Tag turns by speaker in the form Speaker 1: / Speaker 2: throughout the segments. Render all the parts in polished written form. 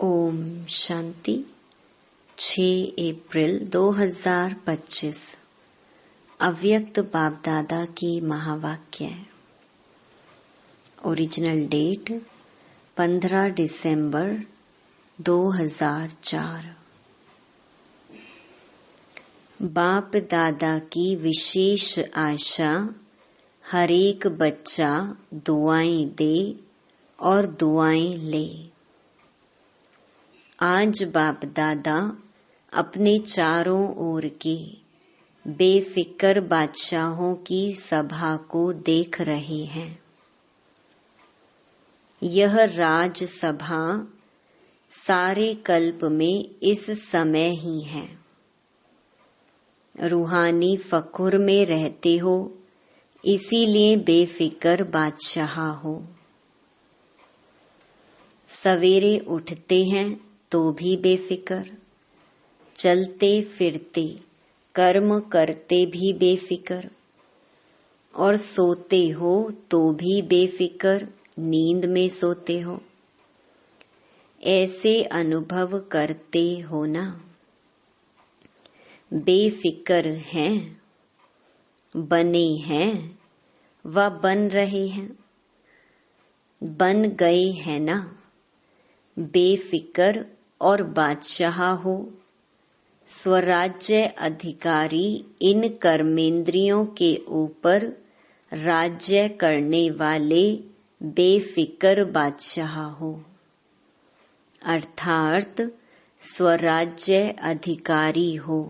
Speaker 1: ओम शांति। 6 अप्रैल 2025 अव्यक्त बाप दादा की महावाक्य। ओरिजिनल डेट 15 दिसंबर 2004। बाप दादा की विशेष आशा हर एक बच्चा दुआएं दे और दुआएं ले। आज बाप दादा अपने चारों ओर के बेफिक्र बादशाहों की सभा को देख रहे हैं। यह राज सभा सारे कल्प में इस समय ही है। रूहानी फकुर में रहते हो, इसीलिए बेफिक्र बादशाह हो। सवेरे उठते हैं तो भी बेफिक्र, चलते फिरते कर्म करते भी बेफिक्र, और सोते हो तो भी बेफिक्र, नींद में सोते हो। ऐसे अनुभव करते हो ना। बेफिक्र हैं, बने हैं व बन रहे हैं, बन गए हैं ना। बेफिक्र और बादशाह हो, स्वराज्य अधिकारी इन कर्मेंद्रियों के ऊपर राज्य करने वाले बेफिक्र बादशाह हो, अर्थात स्वराज्य अधिकारी हो।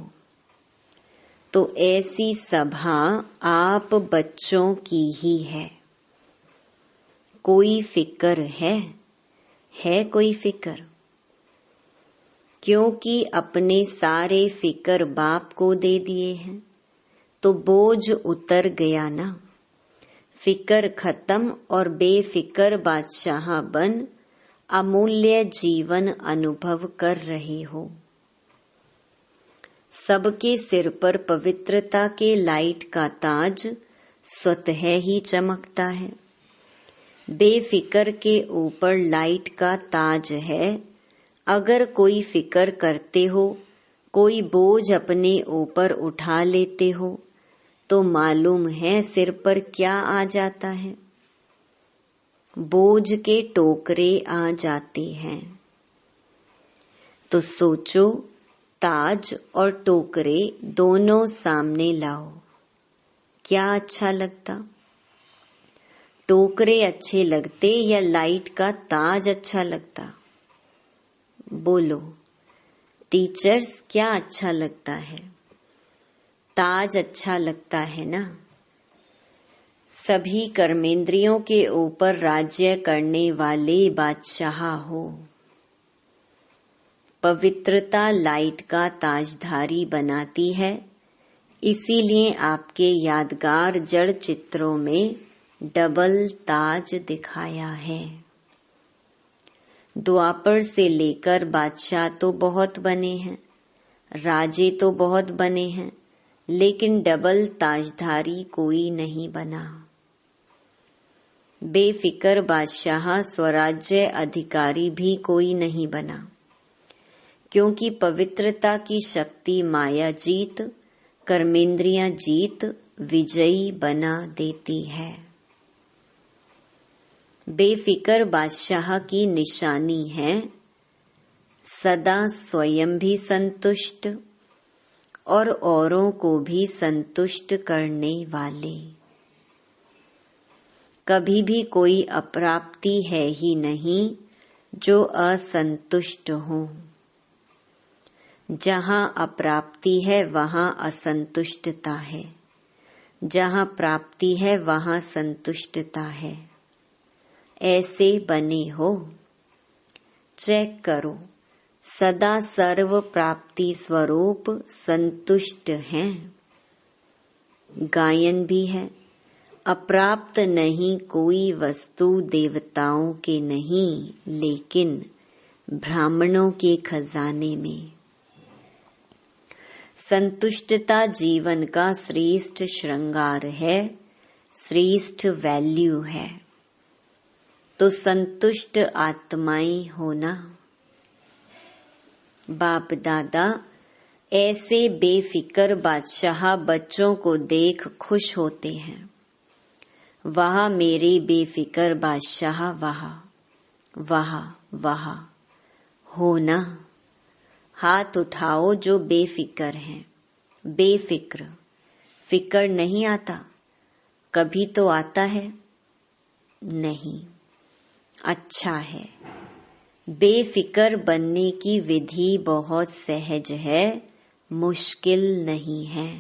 Speaker 1: तो ऐसी सभा आप बच्चों की ही है। कोई फिक्र है कोई फिक्र? क्योंकि अपने सारे फिक्र बाप को दे दिए हैं, तो बोझ उतर गया ना। फिक्र खत्म और बेफिक्र बादशाह बन अमूल्य जीवन अनुभव कर रहे हो। सबके सिर पर पवित्रता के लाइट का ताज स्वतः ही चमकता है। बेफिक्र के ऊपर लाइट का ताज है। अगर कोई फिक्र करते हो, कोई बोझ अपने ऊपर उठा लेते हो, तो मालूम है सिर पर क्या आ जाता है। बोझ के टोकरे आ जाते हैं। तो सोचो, ताज और टोकरे दोनों सामने लाओ, क्या अच्छा लगता? टोकरे अच्छे लगते या लाइट का ताज अच्छा लगता? बोलो टीचर्स, क्या अच्छा लगता है? ताज अच्छा लगता है ना। सभी कर्मेंद्रियों के ऊपर राज्य करने वाले बादशाह हो। पवित्रता लाइट का ताजधारी बनाती है, इसीलिए आपके यादगार जड़ चित्रों में डबल ताज दिखाया है। द्वापर से लेकर बादशाह तो बहुत बने हैं, राजे तो बहुत बने हैं, लेकिन डबल ताजधारी कोई नहीं बना। बेफिक्र बादशाह स्वराज्य अधिकारी भी कोई नहीं बना, क्योंकि पवित्रता की शक्ति माया जीत, कर्मेंद्रियां जीत विजयी बना देती है। बेफिक्र बादशाह की निशानी है सदा स्वयं भी संतुष्ट और औरों को भी संतुष्ट करने वाले। कभी भी कोई अप्राप्ति है ही नहीं जो असंतुष्ट हो। जहाँ अप्राप्ति है वहाँ असंतुष्टता है, जहाँ प्राप्ति है वहाँ संतुष्टता है। ऐसे बने हो। चेक करो, सदा सर्व प्राप्ति स्वरूप संतुष्ट हैं। गायन भी है, अप्राप्त नहीं कोई वस्तु देवताओं के नहीं, लेकिन ब्राह्मणों के खजाने में। संतुष्टता जीवन का श्रेष्ठ श्रृंगार है, श्रेष्ठ वैल्यू है। तो संतुष्ट आत्माएं होना। बाप दादा ऐसे बेफिक्र बादशाह बच्चों को देख खुश होते हैं। वाह मेरे बेफिक्र बादशाह, वाह वाह वाह। हो ना, हाथ उठाओ जो बेफिक्र हैं। बेफिक्र, फिक्र नहीं आता, कभी तो आता है नहीं। अच्छा है, बेफिक्र बनने की विधि बहुत सहज है, मुश्किल नहीं है।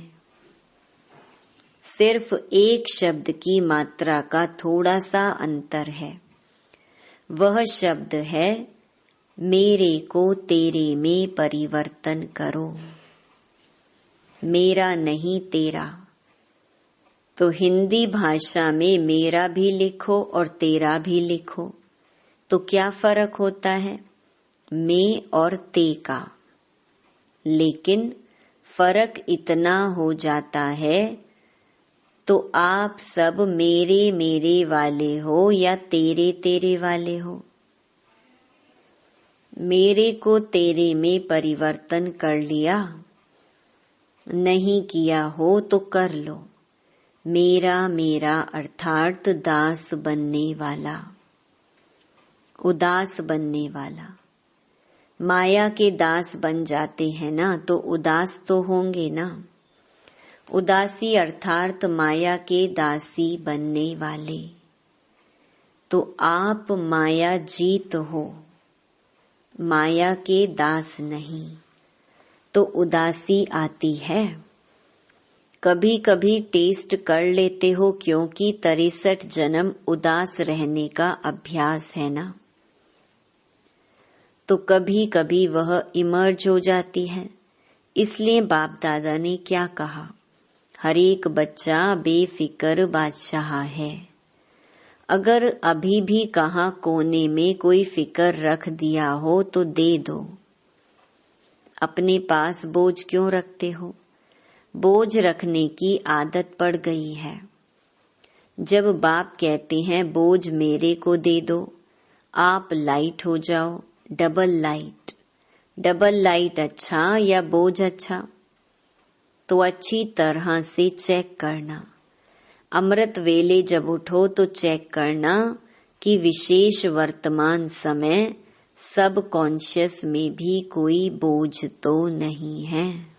Speaker 1: सिर्फ एक शब्द की मात्रा का थोड़ा सा अंतर है। वह शब्द है मेरे को तेरे में परिवर्तन करो। मेरा नहीं तेरा। तो हिंदी भाषा में मेरा भी लिखो और तेरा भी लिखो तो क्या फर्क होता है? मैं और ते का। लेकिन फर्क इतना हो जाता है तो आप सब मेरे मेरे वाले हो या तेरे तेरे वाले हो। मेरे को तेरे में परिवर्तन कर लिया, नहीं किया हो तो कर लो। मेरा मेरा अर्थात दास बनने वाला, उदास बनने वाला। माया के दास बन जाते हैं ना तो उदास तो होंगे ना। उदासी अर्थात माया के दासी बनने वाले। तो आप माया जीत हो, माया के दास नहीं। तो उदासी आती है। कभी कभी टेस्ट कर लेते हो क्योंकि 63 जन्म उदास रहने का अभ्यास है ना। तो कभी कभी वह इमर्ज हो जाती है। इसलिए बाप दादा ने क्या कहा, हर एक बच्चा बेफिक्र बादशाह है। अगर अभी भी कहाँ कोने में कोई फिक्र रख दिया हो तो दे दो। अपने पास बोझ क्यों रखते हो? बोझ रखने की आदत पड़ गई है। जब बाप कहते हैं बोझ मेरे को दे दो, आप लाइट हो जाओ, डबल लाइट। डबल लाइट अच्छा या बोझ अच्छा? तो अच्छी तरह से चेक करना। अमृत वेले जब उठो तो चेक करना कि विशेष वर्तमान समय सब कॉन्शियस में भी कोई बोझ तो नहीं है।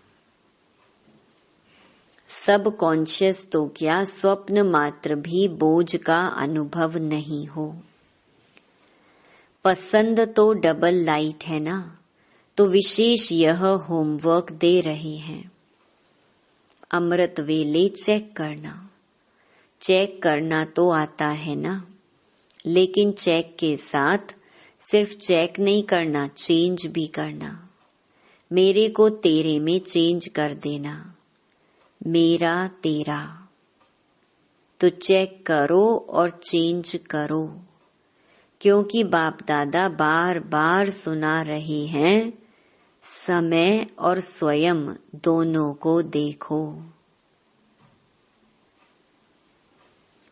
Speaker 1: सब कॉन्शियस तो क्या, स्वप्न मात्र भी बोझ का अनुभव नहीं हो। पसंद तो डबल लाइट है ना, तो विशेष यह होमवर्क दे रहे हैं। अमृत वेले चेक करना। चेक करना तो आता है ना, लेकिन चेक के साथ सिर्फ चेक नहीं करना, चेंज भी करना। मेरे को तेरे में चेंज कर देना, मेरा तेरा। तो चेक करो और चेंज करो, क्योंकि बाप दादा बार बार सुना रहे हैं, समय और स्वयं दोनों को देखो।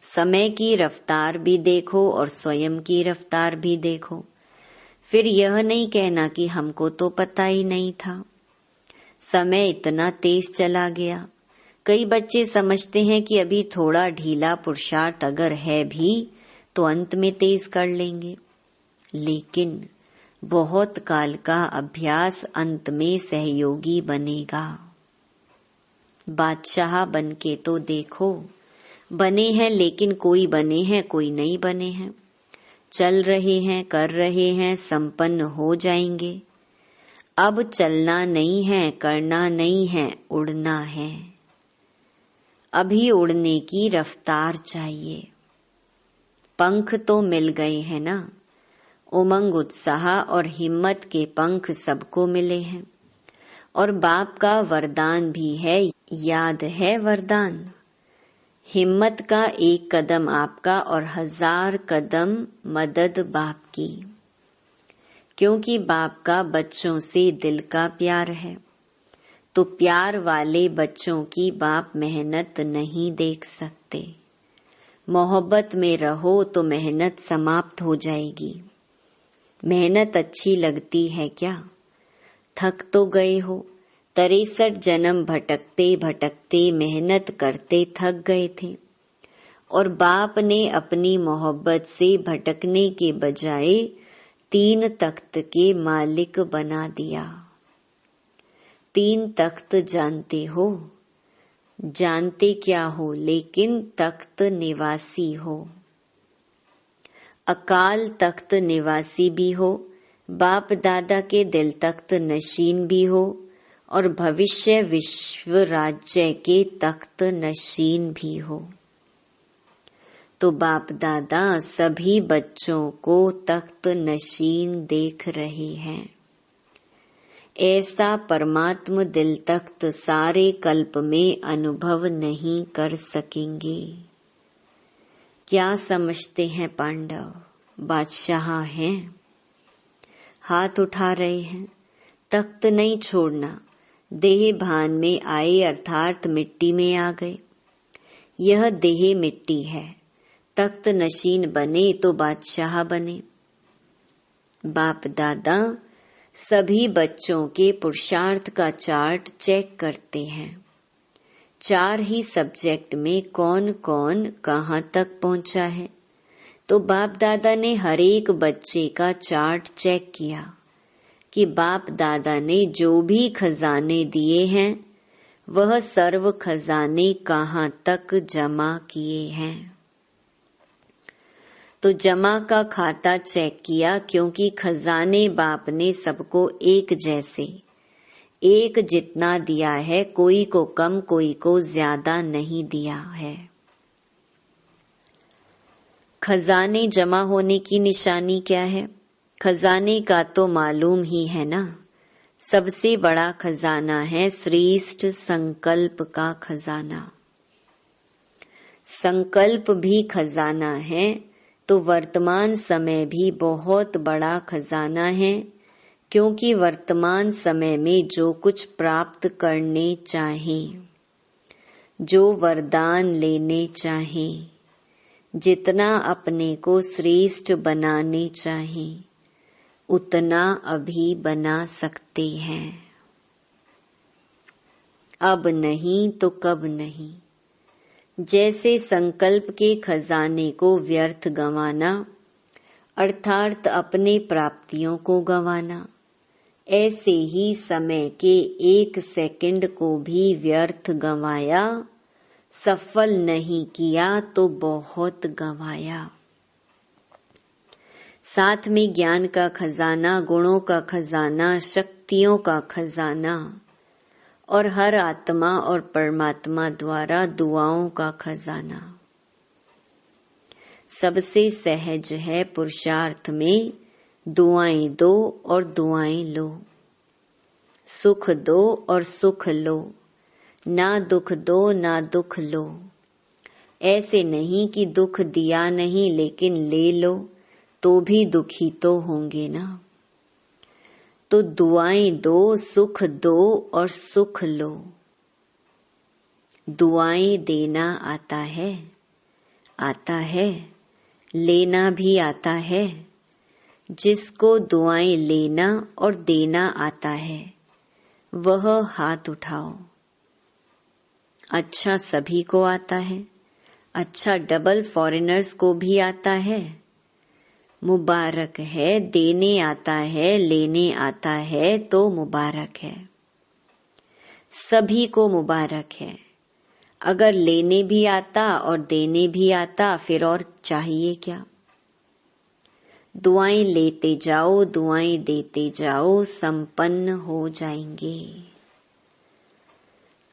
Speaker 1: समय की रफ्तार भी देखो और स्वयं की रफ्तार भी देखो। फिर यह नहीं कहना कि हमको तो पता ही नहीं था, समय इतना तेज चला गया। कई बच्चे समझते हैं कि अभी थोड़ा ढीला पुरुषार्थ अगर है भी तो अंत में तेज कर लेंगे, लेकिन बहुत काल का अभ्यास अंत में सहयोगी बनेगा। बादशाह बनके तो देखो। बने हैं लेकिन कोई बने हैं कोई नहीं बने हैं। चल रहे हैं, कर रहे हैं, संपन्न हो जाएंगे। अब चलना नहीं है, करना नहीं है, उड़ना है। अभी उड़ने की रफ्तार चाहिए। पंख तो मिल गए हैं ना, उमंग उत्साह और हिम्मत के पंख सबको मिले हैं। और बाप का वरदान भी है, याद है वरदान? हिम्मत का एक कदम आपका और 1000 कदम मदद बाप की। क्योंकि बाप का बच्चों से दिल का प्यार है, तो प्यार वाले बच्चों की बाप मेहनत नहीं देख सकते। मोहब्बत में रहो तो मेहनत समाप्त हो जाएगी। मेहनत अच्छी लगती है क्या? थक तो गए हो, 63 जन्म भटकते भटकते मेहनत करते थक गए थे और बाप ने अपनी मोहब्बत से भटकने के बजाय 3 तख्त के मालिक बना दिया। 3 तख्त जानते हो? जानते क्या हो, लेकिन तख्त निवासी हो। अकाल तख्त निवासी भी हो, बाप दादा के दिल तख्त नशीन भी हो और भविष्य विश्व राज्य के तख्त नशीन भी हो। तो बाप दादा सभी बच्चों को तख्त नशीन देख रहे हैं। ऐसा परमात्म दिल तख्त सारे कल्प में अनुभव नहीं कर सकेंगे। क्या समझते हैं पांडव? बादशाह हैं, हाथ उठा रहे हैं। तख्त नहीं छोड़ना, देह भान में आए अर्थात मिट्टी में आ गए। यह देह मिट्टी है, तख्त नशीन बने तो बादशाह बने। बाप दादा सभी बच्चों के पुरुषार्थ का चार्ट चेक करते हैं। 4 ही सब्जेक्ट में कौन कौन कहाँ तक पहुंचा है। तो बाप दादा ने हर एक बच्चे का चार्ट चेक किया कि बाप दादा ने जो भी खजाने दिए हैं वह सर्व खजाने कहाँ तक जमा किए हैं। तो जमा का खाता चेक किया, क्योंकि खजाने बाप ने सबको एक जैसे, एक जितना दिया है, कोई को कम कोई को ज्यादा नहीं दिया है। खजाने जमा होने की निशानी क्या है? खजाने का तो मालूम ही है ना। सबसे बड़ा खजाना है श्रेष्ठ संकल्प का खजाना। संकल्प भी खजाना है तो वर्तमान समय भी बहुत बड़ा खजाना है, क्योंकि वर्तमान समय में जो कुछ प्राप्त करने चाहें, जो वरदान लेने चाहें, जितना अपने को श्रेष्ठ बनाने चाहें, उतना अभी बना सकते हैं। अब नहीं तो कब नहीं। जैसे संकल्प के खजाने को व्यर्थ गंवाना अर्थात अपने प्राप्तियों को गंवाना, ऐसे ही समय के 1 सेकंड को भी व्यर्थ गंवाया, सफल नहीं किया तो बहुत गंवाया। साथ में ज्ञान का खजाना, गुणों का खजाना, शक्तियों का खजाना और हर आत्मा और परमात्मा द्वारा दुआओं का खजाना। सबसे सहज है पुरुषार्थ में दुआएं दो और दुआएं लो, सुख दो और सुख लो, ना दुख दो ना दुख लो। ऐसे नहीं कि दुख दिया नहीं लेकिन ले लो, तो भी दुखी तो होंगे ना। तो दुआएं दो, सुख दो और सुख लो। दुआएं देना आता है, आता है, लेना भी आता है। जिसको दुआएं लेना और देना आता है वह हाथ उठाओ। अच्छा सभी को आता है, अच्छा डबल फॉरेनर्स को भी आता है। मुबारक है, देने आता है, लेने आता है तो मुबारक है। सभी को मुबारक है। अगर लेने भी आता और देने भी आता फिर और चाहिए क्या। दुआएं लेते जाओ, दुआएं देते जाओ, संपन्न हो जाएंगे।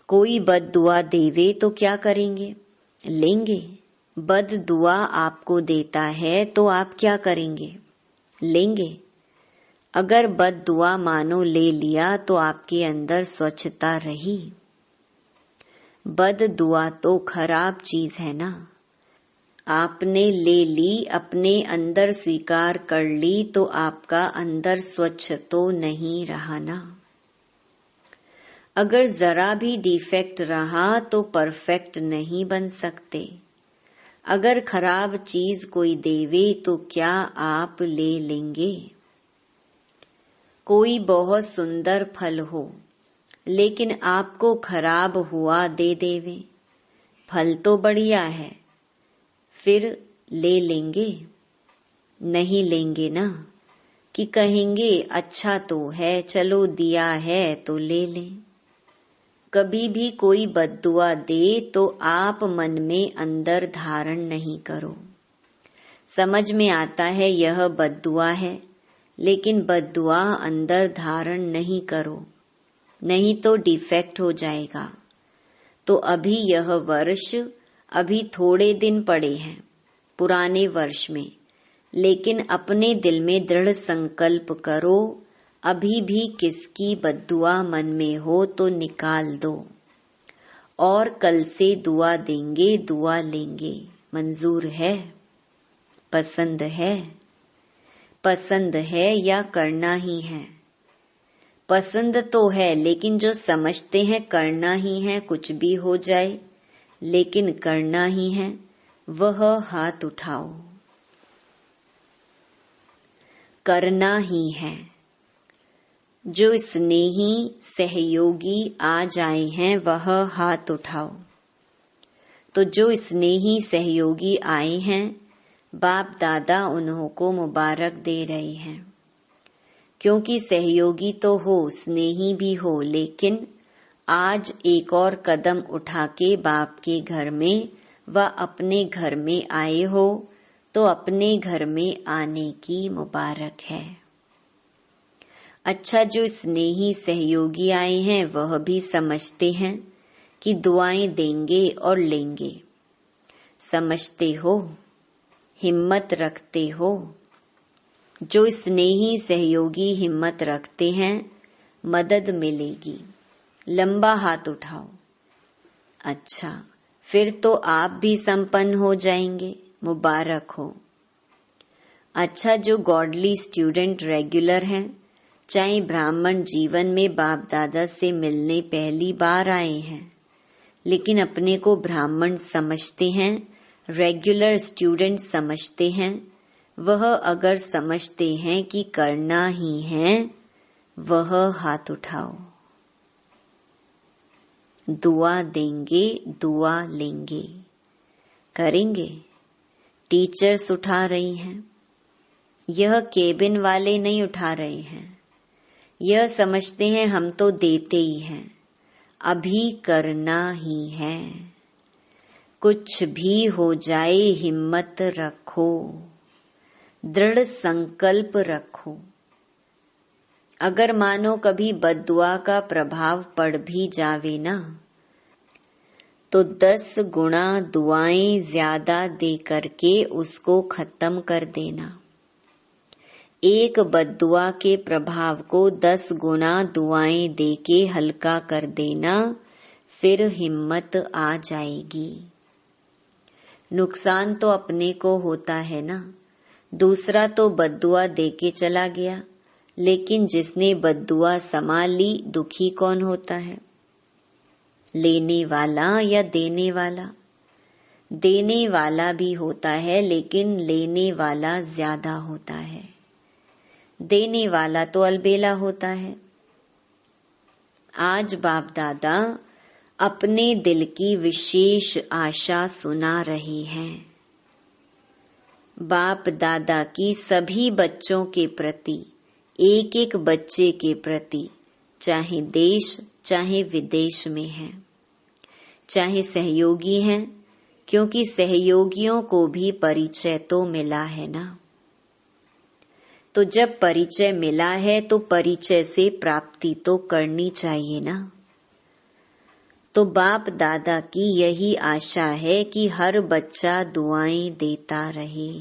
Speaker 1: कोई बद दुआ देवे तो क्या करेंगे? लेंगे। बद दुआ आपको देता है तो आप क्या करेंगे? लेंगे। अगर बद दुआ मानो ले लिया तो आपके अंदर स्वच्छता रही। बद दुआ तो खराब चीज है ना। आपने ले ली, अपने अंदर स्वीकार कर ली तो आपका अंदर स्वच्छ तो नहीं रहा ना। अगर जरा भी डिफेक्ट रहा तो परफेक्ट नहीं बन सकते। अगर खराब चीज कोई देवे तो क्या आप ले लेंगे? कोई बहुत सुंदर फल हो लेकिन आपको खराब हुआ दे देवे, फल तो बढ़िया है, फिर ले लेंगे? नहीं लेंगे ना, कि कहेंगे अच्छा तो है, चलो दिया है तो ले लें। कभी भी कोई बद्दुआ दे तो आप मन में अंदर धारण नहीं करो। समझ में आता है यह बद्दुआ है, लेकिन बद्दुआ अंदर धारण नहीं करो, नहीं तो डिफेक्ट हो जाएगा। तो अभी यह वर्ष, अभी थोड़े दिन पड़े हैं पुराने वर्ष में, लेकिन अपने दिल में दृढ़ संकल्प करो, अभी भी किसकी बद्दुआ मन में हो तो निकाल दो, और कल से दुआ देंगे, दुआ लेंगे। मंजूर है? पसंद है? पसंद है या करना ही है? पसंद तो है, लेकिन जो समझते हैं करना ही है, कुछ भी हो जाए लेकिन करना ही है, वह हाथ उठाओ। करना ही है। जो स्नेही सहयोगी आ जाए हैं वह हाथ उठाओ। तो जो स्नेही सहयोगी आए हैं, बाप दादा उन्हों को मुबारक दे रहे हैं, क्योंकि सहयोगी तो हो, स्नेही भी हो, लेकिन आज एक और कदम उठा के बाप के घर में व अपने घर में आए हो, तो अपने घर में आने की मुबारक है। अच्छा, जो स्नेही सहयोगी आए हैं वह भी समझते हैं कि दुआएं देंगे और लेंगे। समझते हो, हिम्मत रखते हो। जो स्नेही सहयोगी हिम्मत रखते हैं, मदद मिलेगी। लंबा हाथ उठाओ। अच्छा, फिर तो आप भी संपन्न हो जाएंगे, मुबारक हो। अच्छा, जो गॉडली स्टूडेंट रेगुलर हैं, चाहे ब्राह्मण जीवन में बाप दादा से मिलने पहली बार आए हैं, लेकिन अपने को ब्राह्मण समझते हैं, रेगुलर स्टूडेंट समझते हैं, वह अगर समझते हैं कि करना ही है, वह हाथ उठाओ। दुआ देंगे, दुआ लेंगे। करेंगे? टीचर्स उठा रही हैं, यह केबिन वाले नहीं उठा रहे हैं। यह समझते हैं हम तो देते ही हैं, अभी करना ही है। कुछ भी हो जाए हिम्मत रखो, दृढ़ संकल्प रखो। अगर मानो कभी बद्दुआ का प्रभाव पड़ भी जावे ना, तो 10 गुना दुआएं ज्यादा दे करके उसको खत्म कर देना। एक बद्दुआ के प्रभाव को 10 गुना दुआएं दे के हल्का कर देना, फिर हिम्मत आ जाएगी। नुकसान तो अपने को होता है ना, दूसरा तो बद्दुआ दे के चला गया, लेकिन जिसने बद्दुआ संभाल ली, दुखी कौन होता है? लेने वाला या देने वाला? देने वाला भी होता है, लेकिन लेने वाला ज्यादा होता है। देने वाला तो अलबेला होता है। आज बाप दादा अपने दिल की विशेष आशा सुना रहे हैं। बाप दादा की सभी बच्चों के प्रति, एक एक बच्चे के प्रति, चाहे देश चाहे विदेश में हैं, चाहे सहयोगी हैं, क्योंकि सहयोगियों को भी परिचय तो मिला है ना। तो जब परिचय मिला है तो परिचय से प्राप्ति तो करनी चाहिए ना। तो बाप दादा की यही आशा है कि हर बच्चा दुआएं देता रहे।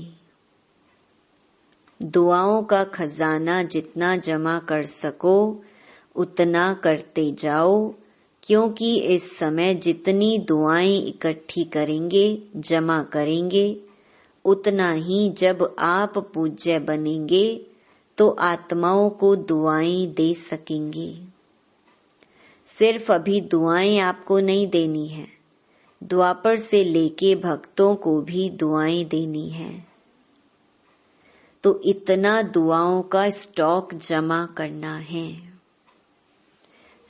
Speaker 1: दुआओं का खजाना जितना जमा कर सको उतना करते जाओ, क्योंकि इस समय जितनी दुआएं इकट्ठी करेंगे, जमा करेंगे, उतना ही जब आप पूज्य बनेंगे तो आत्माओं को दुआएं दे सकेंगे। सिर्फ अभी दुआएं आपको नहीं देनी है, द्वापर से लेके भक्तों को भी दुआएं देनी है। तो इतना दुआओं का स्टॉक जमा करना है।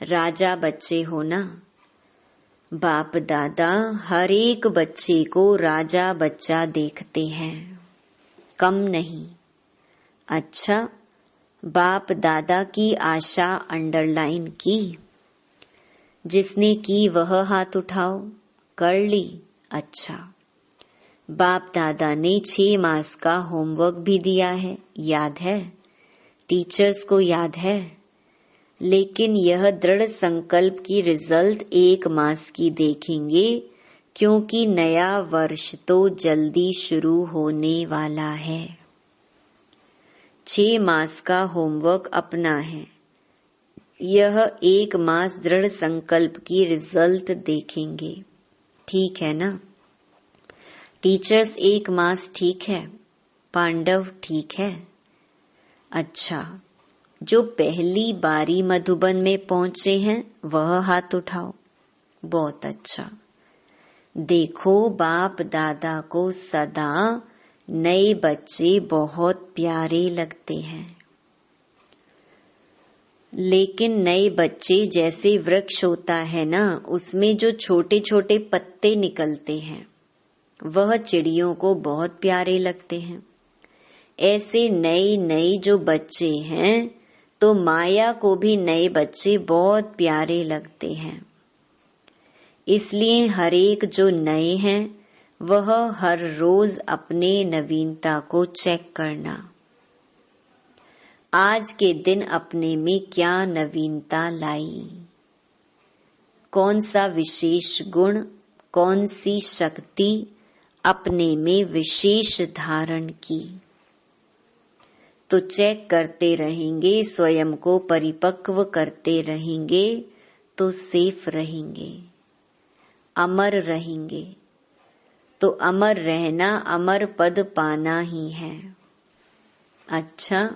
Speaker 1: राजा बच्चे हो ना, बाप दादा हर एक बच्चे को राजा बच्चा देखते हैं, कम नहीं। अच्छा, बाप दादा की आशा अंडरलाइन की? जिसने की वह हाथ उठाओ। कर ली? अच्छा। बाप दादा ने 6 मास का होमवर्क भी दिया है, याद है? टीचर्स को याद है। लेकिन यह दृढ़ संकल्प की रिजल्ट 1 मास की देखेंगे, क्योंकि नया वर्ष तो जल्दी शुरू होने वाला है। 6 मास का होमवर्क अपना है, यह 1 मास दृढ़ संकल्प की रिजल्ट देखेंगे। ठीक है ना? टीचर्स 1 मास ठीक है, पांडव ठीक है। अच्छा, जो पहली बारी मधुबन में पहुंचे हैं वह हाथ उठाओ। बहुत अच्छा। देखो, बाप दादा को सदा नए बच्चे बहुत प्यारे लगते हैं। लेकिन नए बच्चे जैसे वृक्ष होता है ना, उसमें जो छोटे छोटे पत्ते निकलते हैं वह चिड़ियों को बहुत प्यारे लगते हैं। ऐसे नए नए जो बच्चे हैं तो माया को भी नए बच्चे बहुत प्यारे लगते हैं। इसलिए हर एक जो नए हैं वह हर रोज अपने नवीनता को चेक करना। आज के दिन अपने में क्या नवीनता लाई, कौन सा विशेष गुण, कौन सी शक्ति अपने में विशेष धारण की। तो चेक करते रहेंगे, स्वयं को परिपक्व करते रहेंगे तो सेफ रहेंगे, अमर रहेंगे। तो अमर रहना, अमर पद पाना ही है। अच्छा,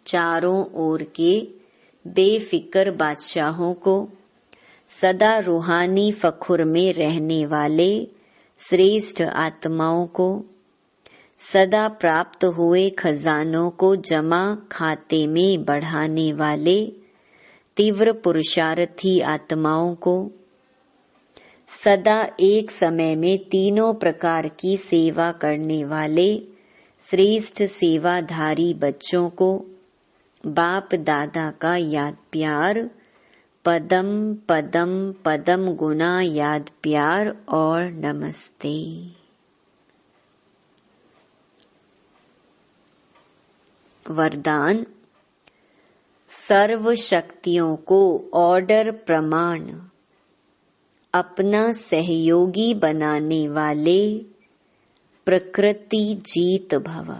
Speaker 1: चारों ओर के बेफिक्र बादशाहों को, सदा रूहानी फखुर में रहने वाले श्रेष्ठ आत्माओं को, सदा प्राप्त हुए खजानों को जमा खाते में बढ़ाने वाले तीव्र पुरुषार्थी आत्माओं को, सदा एक समय में तीनों प्रकार की सेवा करने वाले श्रेष्ठ सेवाधारी बच्चों को बाप दादा का याद प्यार, पदम पदम पदम गुना याद प्यार और नमस्ते। वरदान। सर्व शक्तियों को ऑर्डर प्रमाण अपना सहयोगी बनाने वाले प्रकृति जीत भव।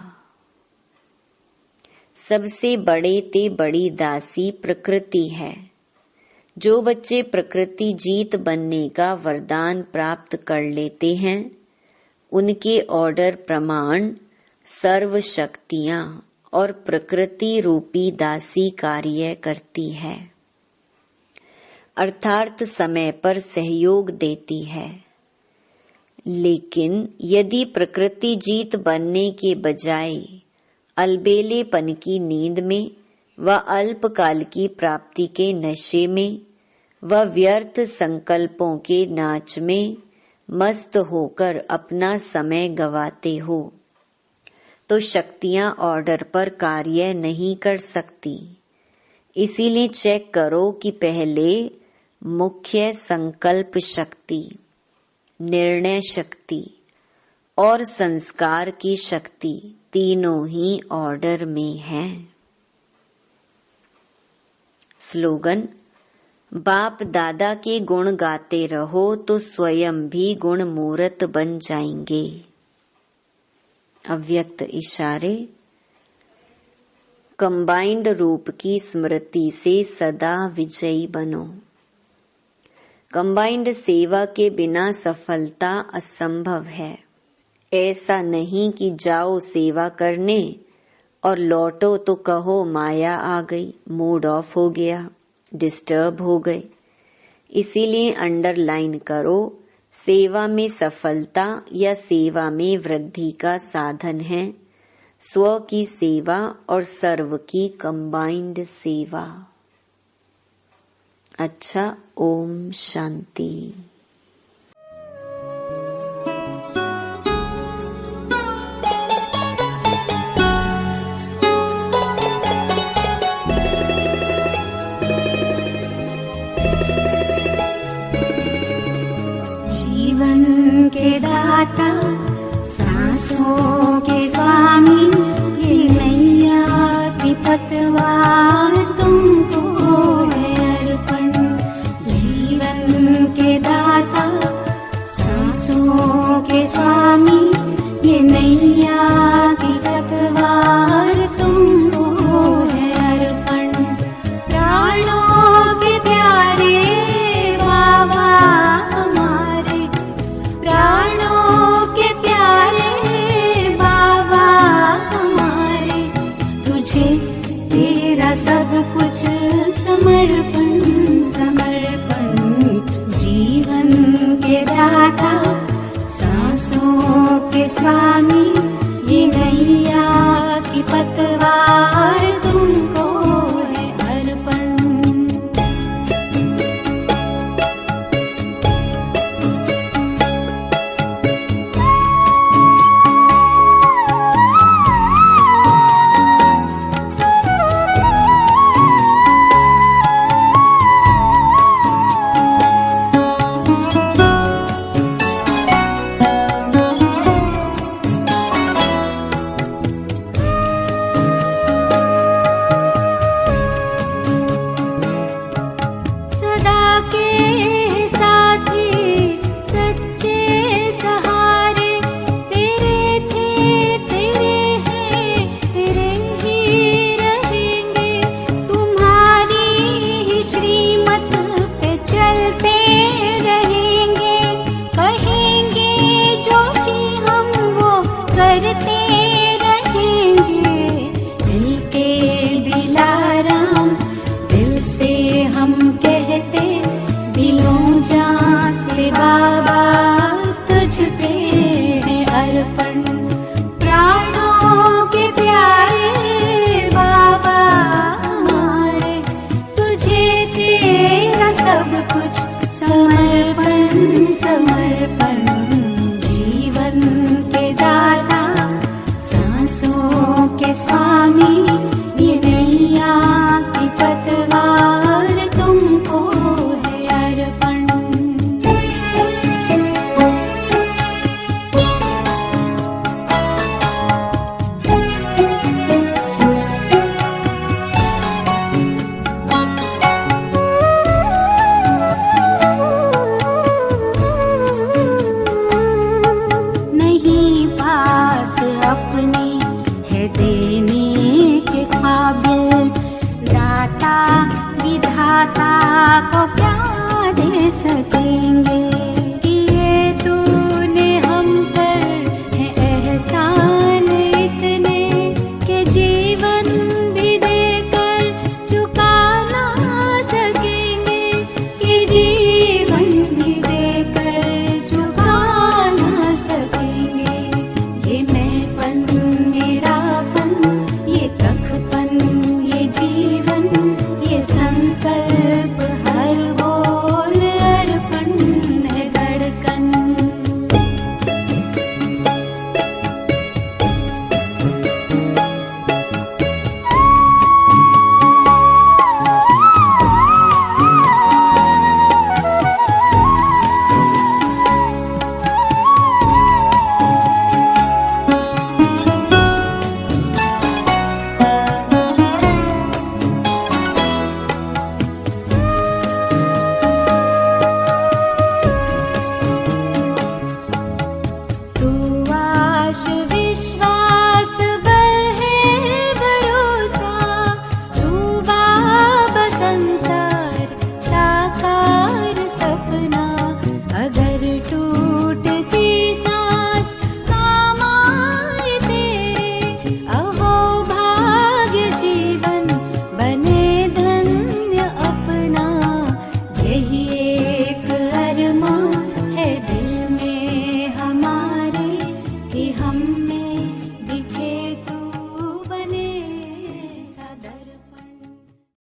Speaker 1: सबसे बड़े ते बड़ी दासी प्रकृति है। जो बच्चे प्रकृति जीत बनने का वरदान प्राप्त कर लेते हैं, उनके ऑर्डर प्रमाण सर्व शक्तियां और प्रकृति रूपी दासी कार्य करती है, अर्थात समय पर सहयोग देती है। लेकिन यदि प्रकृति जीत बनने के बजाय अलबेलेपन की नींद में व अल्पकाल की प्राप्ति के नशे में व व्यर्थ संकल्पों के नाच में मस्त होकर अपना समय गवाते हो, तो शक्तियां ऑर्डर पर कार्य नहीं कर सकती। इसीलिए चेक करो कि पहले मुख्य संकल्प शक्ति, निर्णय शक्ति और संस्कार की शक्ति तीनों ही ऑर्डर में है। स्लोगन। बाप दादा के गुण गाते रहो तो स्वयं भी गुण मूर्त बन जाएंगे। अव्यक्त इशारे। कंबाइंड रूप की स्मृति से सदा विजयी बनो। कंबाइंड सेवा के बिना सफलता असंभव है। ऐसा नहीं कि जाओ सेवा करने और लौटो तो कहो माया आ गई, मूड ऑफ हो गया, डिस्टर्ब हो गए। इसीलिए अंडरलाइन करो, सेवा में सफलता या सेवा में वृद्धि का साधन है स्व की सेवा और सर्व की कंबाइंड सेवा। अच्छा, ओम शांति।
Speaker 2: जीवन के दाता, सांसों के स्वामी, ये नैया की पतवार तुमको है अर्पण। जीवन के दाता, सांसों के स्वामी, ये नैया की पतवार तुमको है अर्पण। प्राणों के प्यारे बाबा हमारे, प्राणों के प्यारे बाबा हमारे, तुझे तेरा सब कुछ समर्पण